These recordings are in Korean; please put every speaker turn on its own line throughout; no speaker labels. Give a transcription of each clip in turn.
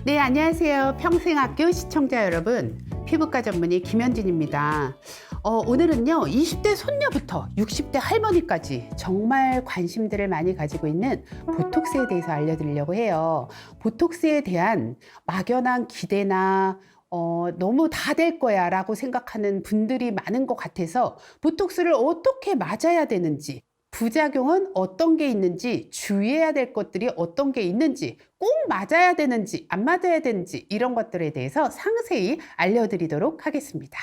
네, 안녕하세요. 평생학교 시청자 여러분. 피부과 전문의 김현진입니다. 오늘은요, 20대 손녀부터 60대 할머니까지 정말 관심들을 많이 가지고 있는 보톡스에 대해서 알려드리려고 해요. 보톡스에 대한 막연한 기대나 너무 다 될 거야 라고 생각하는 분들이 많은 것 같아서 보톡스를 어떻게 맞아야 되는지, 부작용은 어떤 게 있는지, 주의해야 될 것들이 어떤 게 있는지, 꼭 맞아야 되는지, 안 맞아야 되는지 이런 것들에 대해서 상세히 알려드리도록 하겠습니다.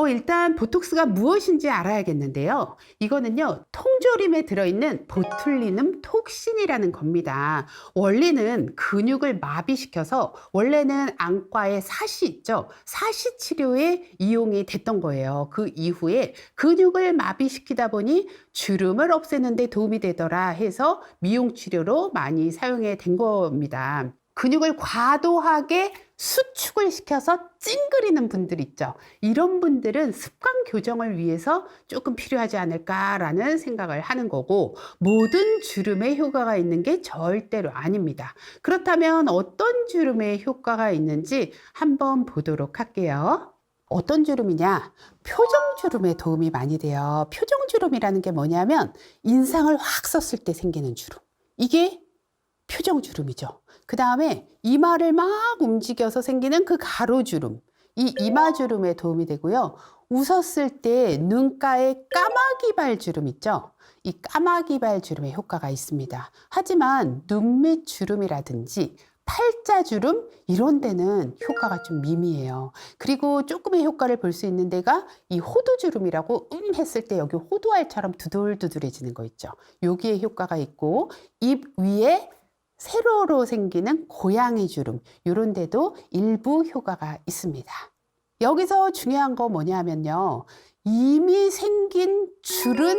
일단 보톡스가 무엇인지 알아야겠는데요. 이거는요, 통조림에 들어있는 보툴리눔 톡신이라는 겁니다. 원래는 근육을 마비시켜서 원래는 안과에 사시 있죠. 사시 치료에 이용이 됐던 거예요. 그 이후에 근육을 마비시키다 보니 주름을 없애는 데 도움이 되더라 해서 미용 치료로 많이 사용이 된 겁니다. 근육을 과도하게 수축을 시켜서 찡그리는 분들 있죠. 이런 분들은 습관 교정을 위해서 조금 필요하지 않을까라는 생각을 하는 거고, 모든 주름에 효과가 있는 게 절대로 아닙니다. 그렇다면 어떤 주름에 효과가 있는지 한번 보도록 할게요. 어떤 주름이냐? 표정주름에 도움이 많이 돼요. 표정주름이라는 게 뭐냐면 인상을 확 썼을 때 생기는 주름. 이게 표정주름이죠. 그 다음에 이마를 막 움직여서 생기는 그 가로주름, 이 이마주름에 도움이 되고요. 웃었을 때 눈가에 까마귀발 주름 있죠. 이 까마귀발 주름에 효과가 있습니다. 하지만 눈밑 주름이라든지 팔자주름 이런 데는 효과가 좀 미미해요. 그리고 조금의 효과를 볼 수 있는 데가 이 호두주름이라고 했을 때 여기 호두알처럼 두들두들해지는 거 있죠. 여기에 효과가 있고, 입 위에 세로로 생기는 고양이 주름 이런 데도 일부 효과가 있습니다. 여기서 중요한 거 뭐냐면요, 이미 생긴 줄은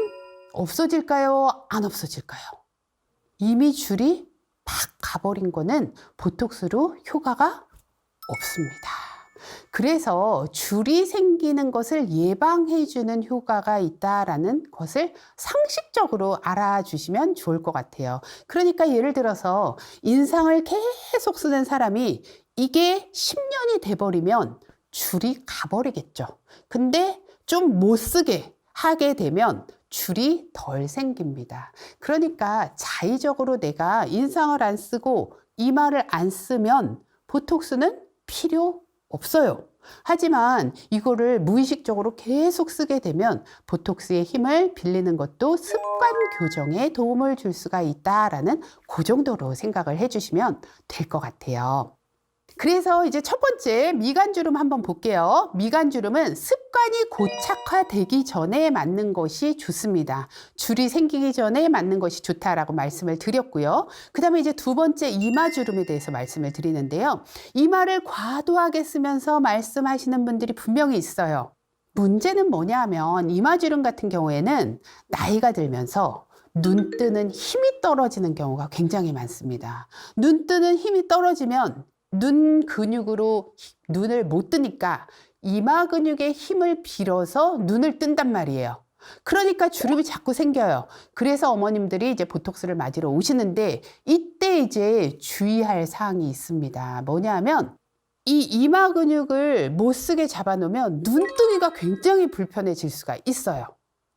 없어질까요? 안 없어질까요? 이미 줄이 팍 가버린 거는 보톡스로 효과가 없습니다. 그래서 줄이 생기는 것을 예방해주는 효과가 있다라는 것을 상식적으로 알아주시면 좋을 것 같아요. 그러니까 예를 들어서 인상을 계속 쓰는 사람이 이게 10년이 돼버리면 줄이 가버리겠죠. 근데 좀 못 쓰게 하게 되면 줄이 덜 생깁니다. 그러니까 자의적으로 내가 인상을 안 쓰고 이마를 안 쓰면 보톡스는 필요 없어요. 하지만 이거를 무의식적으로 계속 쓰게 되면 보톡스의 힘을 빌리는 것도 습관 교정에 도움을 줄 수가 있다라는 그 정도로 생각을 해주시면 될 것 같아요. 그래서 이제 첫 번째 미간주름 한번 볼게요. 미간주름은 습관이 고착화되기 전에 맞는 것이 좋습니다. 줄이 생기기 전에 맞는 것이 좋다라고 말씀을 드렸고요. 그 다음에 이제 두 번째 이마주름에 대해서 말씀을 드리는데요. 이마를 과도하게 쓰면서 말씀하시는 분들이 분명히 있어요. 문제는 뭐냐 하면 이마주름 같은 경우에는 나이가 들면서 눈 뜨는 힘이 떨어지는 경우가 굉장히 많습니다. 눈 뜨는 힘이 떨어지면 눈 근육으로 눈을 못 뜨니까 이마 근육의 힘을 빌어서 눈을 뜬단 말이에요. 그러니까 주름이 자꾸 생겨요. 그래서 어머님들이 이제 보톡스를 맞으러 오시는데 이때 이제 주의할 사항이 있습니다. 뭐냐면 이 이마 근육을 못 쓰게 잡아놓으면 눈뜨기가 굉장히 불편해질 수가 있어요.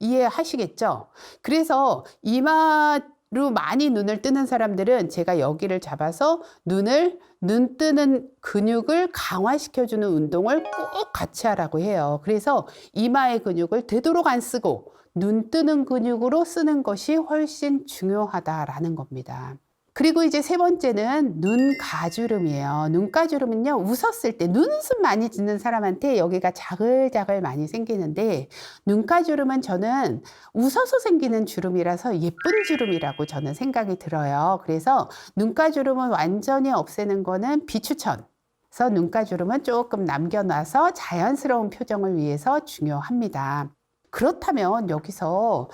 이해하시겠죠? 그래서 이마로 많이 눈을 뜨는 사람들은 제가 여기를 잡아서 눈 뜨는 근육을 강화시켜주는 운동을 꼭 같이 하라고 해요. 그래서 이마의 근육을 되도록 안 쓰고 눈 뜨는 근육으로 쓰는 것이 훨씬 중요하다라는 겁니다. 그리고 이제 세 번째는 눈가주름이에요. 눈가주름은요, 웃었을 때 눈웃음 많이 짓는 사람한테 여기가 자글자글 많이 생기는데, 눈가주름은 저는 웃어서 생기는 주름이라서 예쁜 주름이라고 저는 생각이 들어요. 그래서 눈가주름은 완전히 없애는 거는 비추천. 그래서 눈가주름은 조금 남겨놔서 자연스러운 표정을 위해서 중요합니다. 그렇다면 여기서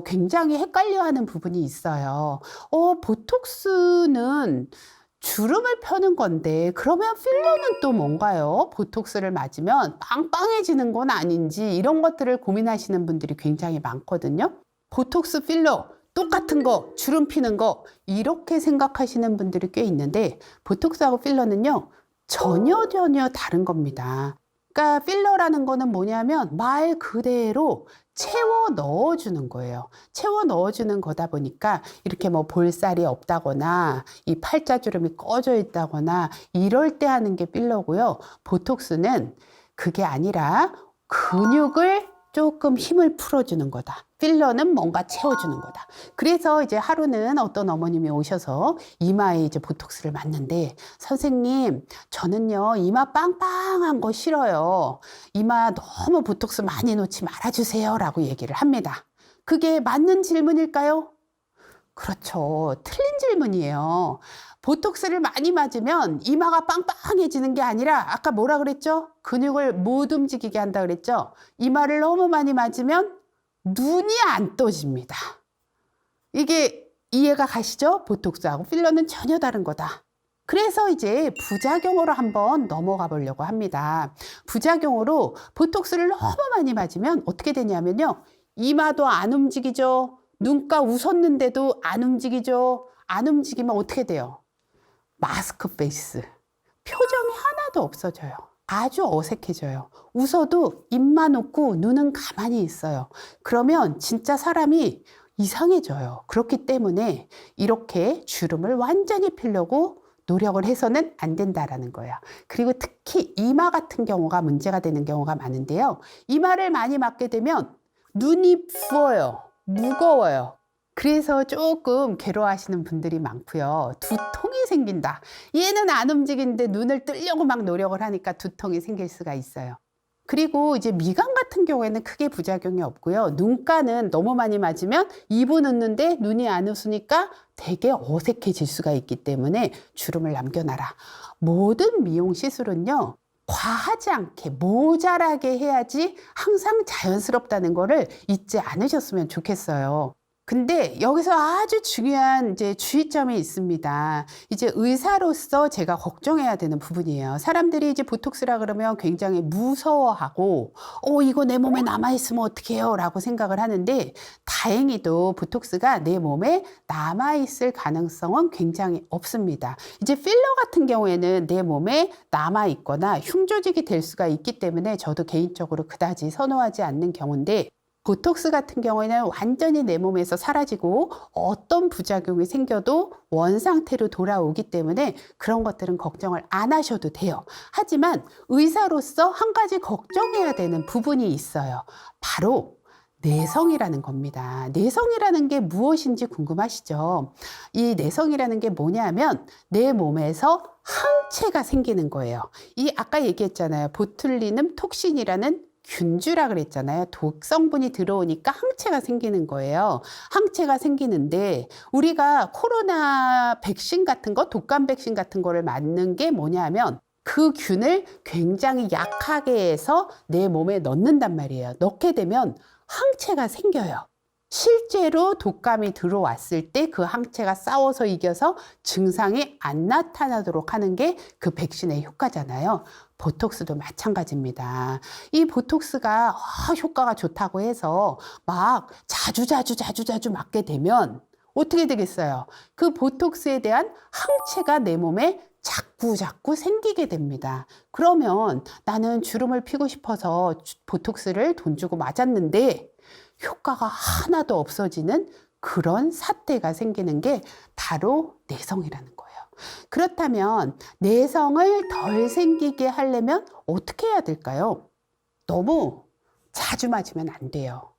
굉장히 헷갈려하는 부분이 있어요. 보톡스는 주름을 펴는 건데 그러면 필러는 또 뭔가요? 보톡스를 맞으면 빵빵해지는 건 아닌지 이런 것들을 고민하시는 분들이 굉장히 많거든요. 보톡스 필러 근육 같은 거, 주름 피는 거 이렇게 생각하시는 분들이 꽤 있는데 보톡스하고 필러는요 전혀 다른 겁니다. 그러니까 필러라는 거는 뭐냐면 말 그대로 채워 넣어주는 거예요. 채워 넣어주는 거다 보니까 이렇게 뭐 볼살이 없다거나 이 팔자주름이 꺼져 있다거나 이럴 때 하는 게 필러고요. 보톡스는 그게 아니라 근육을 조금 힘을 풀어주는 거다. 필러는 뭔가 채워주는 거다. 그래서 이제 하루는 어떤 어머님이 오셔서 이마에 이제 보톡스를 맞는데 선생님, 저는요 이마 빵빵한 거 싫어요. 이마 너무 보톡스 많이 놓지 말아주세요 라고 얘기를 합니다. 그게 맞는 질문일까요? 그렇죠. 틀린 질문이에요. 보톡스를 많이 맞으면 이마가 빵빵해지는 게 아니라 아까 뭐라 그랬죠? 근육을 못 움직이게 한다 그랬죠? 이마를 너무 많이 맞으면 눈이 안 떠집니다. 이게 이해가 가시죠? 보톡스하고 필러는 전혀 다른 거다. 그래서 이제 부작용으로 한번 넘어가 보려고 합니다. 부작용으로 보톡스를 너무 많이 맞으면 어떻게 되냐면요. 이마도 안 움직이죠. 눈가 웃었는데도 안 움직이죠. 안 움직이면 어떻게 돼요? 마스크 페이스. 표정이 하나도 없어져요. 아주 어색해져요. 웃어도 입만 웃고 눈은 가만히 있어요. 그러면 진짜 사람이 이상해져요. 그렇기 때문에 이렇게 주름을 완전히 피려고 노력을 해서는 안 된다라는 거예요. 그리고 특히 이마 같은 경우가 문제가 되는 경우가 많은데요. 이마를 많이 맞게 되면 눈이 부어요. 무거워요. 그래서 조금 괴로워하시는 분들이 많고요. 두통이 생긴다. 얘는 안 움직이는데 눈을 뜨려고 막 노력을 하니까 두통이 생길 수가 있어요. 그리고 이제 미간 같은 경우에는 크게 부작용이 없고요. 눈가는 너무 많이 맞으면 입은 웃는데 눈이 안 웃으니까 되게 어색해질 수가 있기 때문에 주름을 남겨놔라. 모든 미용 시술은요. 과하지 않게 모자라게 해야지 항상 자연스럽다는 거를 잊지 않으셨으면 좋겠어요. 근데 여기서 아주 중요한 이제 주의점이 있습니다. 이제 의사로서 제가 걱정해야 되는 부분이에요. 사람들이 이제 보톡스라 그러면 굉장히 무서워하고, 이거 내 몸에 남아있으면 어떡해요? 라고 생각을 하는데, 다행히도 보톡스가 내 몸에 남아있을 가능성은 굉장히 없습니다. 이제 필러 같은 경우에는 내 몸에 남아있거나 흉조직이 될 수가 있기 때문에 저도 개인적으로 그다지 선호하지 않는 경우인데, 보톡스 같은 경우에는 완전히 내 몸에서 사라지고 어떤 부작용이 생겨도 원상태로 돌아오기 때문에 그런 것들은 걱정을 안 하셔도 돼요. 하지만 의사로서 한 가지 걱정해야 되는 부분이 있어요. 바로 내성이라는 겁니다. 내성이라는 게 무엇인지 궁금하시죠? 이 내성이라는 게 뭐냐면 내 몸에서 항체가 생기는 거예요. 이 아까 얘기했잖아요. 보툴리눔 톡신이라는 균주라 그랬잖아요. 독성분이 들어오니까 항체가 생기는 거예요. 항체가 생기는데 우리가 코로나 백신 같은 거, 독감 백신 같은 거를 맞는 게 뭐냐면 그 균을 굉장히 약하게 해서 내 몸에 넣는단 말이에요. 넣게 되면 항체가 생겨요. 실제로 독감이 들어왔을 때 그 항체가 싸워서 이겨서 증상이 안 나타나도록 하는 게 그 백신의 효과잖아요. 보톡스도 마찬가지입니다. 이 보톡스가 효과가 좋다고 해서 막 자주 맞게 되면 어떻게 되겠어요? 그 보톡스에 대한 항체가 내 몸에 자꾸 생기게 됩니다. 그러면 나는 주름을 피고 싶어서 보톡스를 돈 주고 맞았는데 효과가 하나도 없어지는 그런 사태가 생기는 게 바로 내성이라는 거예요. 그렇다면 내성을 덜 생기게 하려면 어떻게 해야 될까요? 너무 자주 맞으면 안 돼요.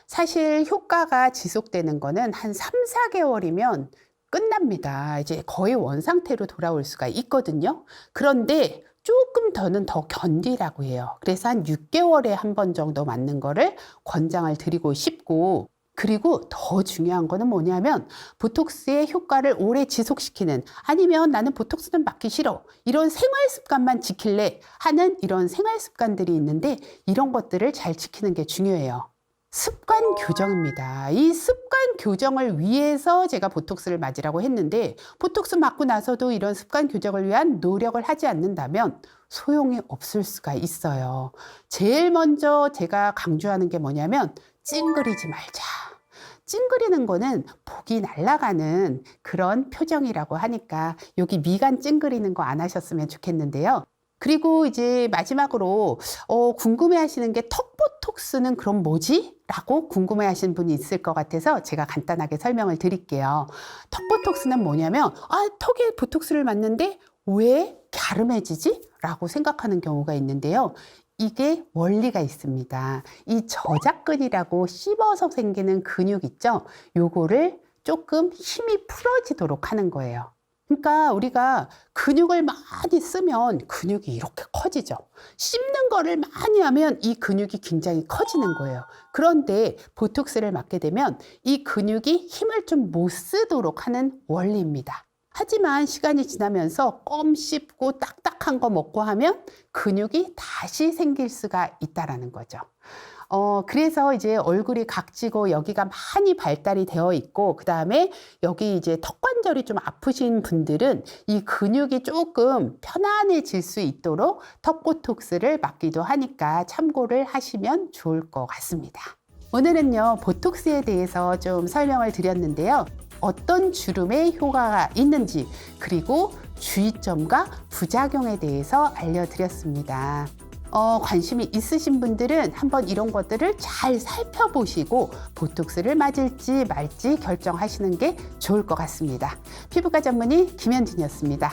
사실 효과가 지속되는 거는 한 3, 4개월이면 끝납니다. 이제 거의 원상태로 돌아올 수가 있거든요. 그런데 조금 더는 더 견디라고 해요. 그래서 한 6개월에 한 번 정도 맞는 거를 권장을 드리고 싶고, 그리고 더 중요한 거는 뭐냐면 보톡스의 효과를 오래 지속시키는, 아니면 나는 보톡스는 맞기 싫어, 이런 생활 습관만 지킬래 하는 이런 생활 습관들이 있는데 이런 것들을 잘 지키는 게 중요해요. 습관 교정입니다. 이 습관 교정을 위해서 제가 보톡스를 맞으라고 했는데 보톡스 맞고 나서도 이런 습관 교정을 위한 노력을 하지 않는다면 소용이 없을 수가 있어요. 제일 먼저 제가 강조하는 게 뭐냐면 찡그리지 말자. 찡그리는 거는 복이 날아가는 그런 표정이라고 하니까 여기 미간 찡그리는 거 안 하셨으면 좋겠는데요. 그리고 이제 마지막으로 궁금해 하시는 게 턱 보톡스는 그럼 뭐지? 라고 궁금해 하시는 분이 있을 것 같아서 제가 간단하게 설명을 드릴게요. 턱 보톡스는 뭐냐면 턱에 보톡스를 맞는데 왜 갸름해지지? 라고 생각하는 경우가 있는데요. 이게 원리가 있습니다. 이 저작근이라고 씹어서 생기는 근육 있죠? 요거를 조금 힘이 풀어지도록 하는 거예요. 그러니까 우리가 근육을 많이 쓰면 근육이 이렇게 커지죠. 씹는 거를 많이 하면 이 근육이 굉장히 커지는 거예요. 그런데 보톡스를 맞게 되면 이 근육이 힘을 좀 못 쓰도록 하는 원리입니다. 하지만 시간이 지나면서 껌 씹고 딱딱한 거 먹고 하면 근육이 다시 생길 수가 있다라는 거죠. 그래서 이제 얼굴이 각지고 여기가 많이 발달이 되어 있고, 그 다음에 여기 이제 턱 관절이 좀 아프신 분들은 이 근육이 조금 편안해질 수 있도록 턱 보톡스를 맞기도 하니까 참고를 하시면 좋을 것 같습니다. 오늘은요, 보톡스에 대해서 좀 설명을 드렸는데요. 어떤 주름에 효과가 있는지, 그리고 주의점과 부작용에 대해서 알려드렸습니다. 관심이 있으신 분들은 한번 이런 것들을 잘 살펴보시고 보톡스를 맞을지 말지 결정하시는 게 좋을 것 같습니다. 피부과 전문의 김현진이었습니다.